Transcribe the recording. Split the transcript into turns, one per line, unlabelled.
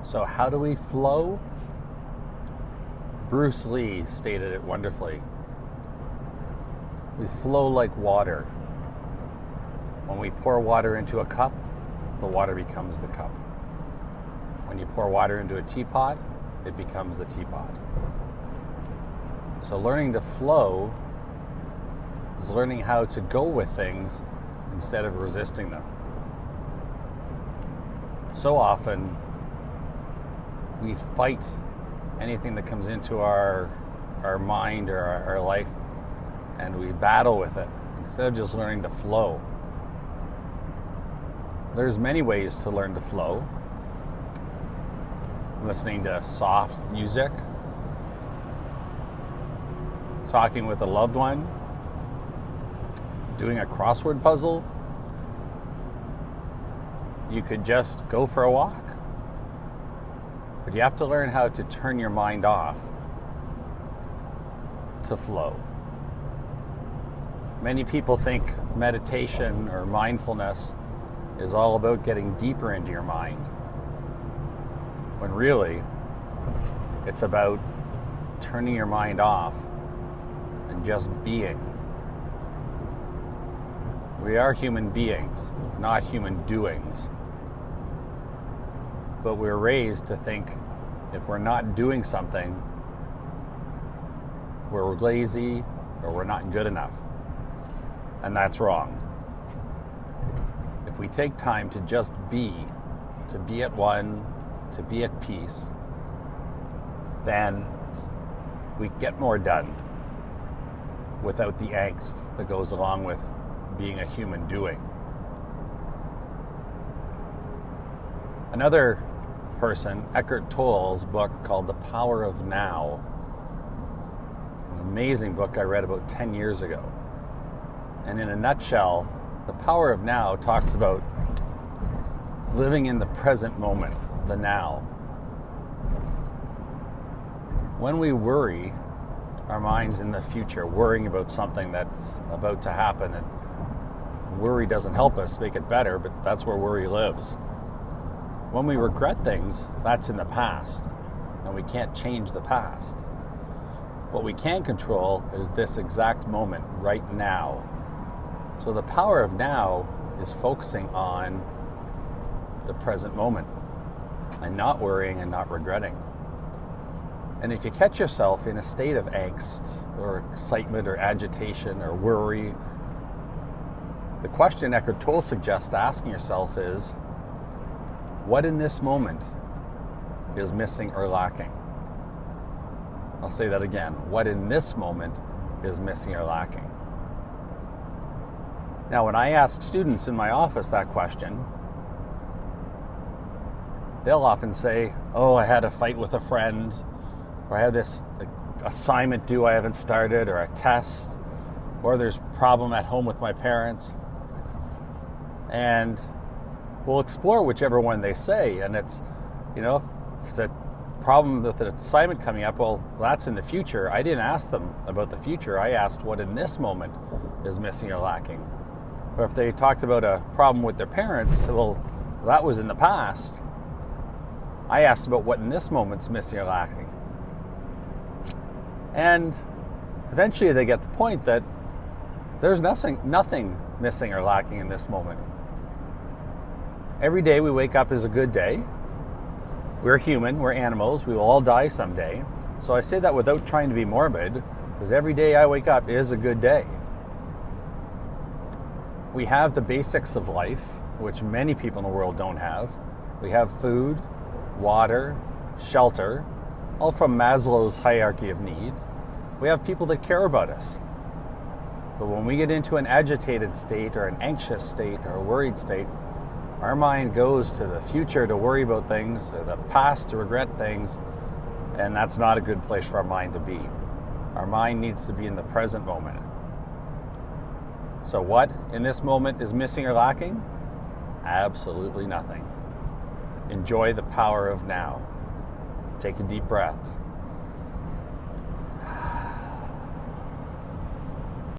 So how do we flow? Bruce Lee stated it wonderfully. We flow like water. When we pour water into a cup, the water becomes the cup. When you pour water into a teapot, it becomes the teapot. So learning to flow is learning how to go with things instead of resisting them. So often, we fight anything that comes into our mind or our life, and we battle with it instead of just learning to flow. There's many ways to learn to flow. Listening to soft music, talking with a loved one, doing a crossword puzzle. You could just go for a walk. But you have to learn how to turn your mind off to flow. Many people think meditation or mindfulness is all about getting deeper into your mind, when really it's about turning your mind off and just being. We are human beings, not human doings. But we're raised to think if we're not doing something, we're lazy or we're not good enough. And that's wrong. If we take time to just be, to be at one, to be at peace, then we get more done without the angst that goes along with being a human doing. Another person, Eckhart Tolle's book called The Power of Now, an amazing book I read about 10 years ago. And in a nutshell, The Power of Now talks about living in the present moment, the now. When we worry, our mind's in the future, worrying about something that's about to happen. And worry doesn't help us make it better, but that's where worry lives. When we regret things, that's in the past, and we can't change the past. What we can control is this exact moment, right now. So the power of now is focusing on the present moment and not worrying and not regretting. And if you catch yourself in a state of angst or excitement or agitation or worry, the question Eckhart Tolle suggests asking yourself is, what in this moment is missing or lacking? I'll say that again. What in this moment is missing or lacking? Now, when I ask students in my office that question, they'll often say, oh, I had a fight with a friend, or I have this assignment due I haven't started, or a test, or there's a problem at home with my parents. And we'll explore whichever one they say. And it's, if it's a problem with an assignment coming up, well, that's in the future. I didn't ask them about the future. I asked what in this moment is missing or lacking. Or if they talked about a problem with their parents, well, that was in the past. I asked about what in this moment's missing or lacking. And eventually they get the point that there's nothing missing or lacking in this moment. Every day we wake up is a good day. We're human, we're animals, we will all die someday. So I say that without trying to be morbid, because every day I wake up is a good day. We have the basics of life, which many people in the world don't have. We have food, water, shelter, all from Maslow's hierarchy of need. We have people that care about us. But when we get into an agitated state or an anxious state or a worried state, our mind goes to the future to worry about things, or the past to regret things, and that's not a good place for our mind to be. Our mind needs to be in the present moment. So what in this moment is missing or lacking? Absolutely nothing. Enjoy the power of now. Take a deep breath.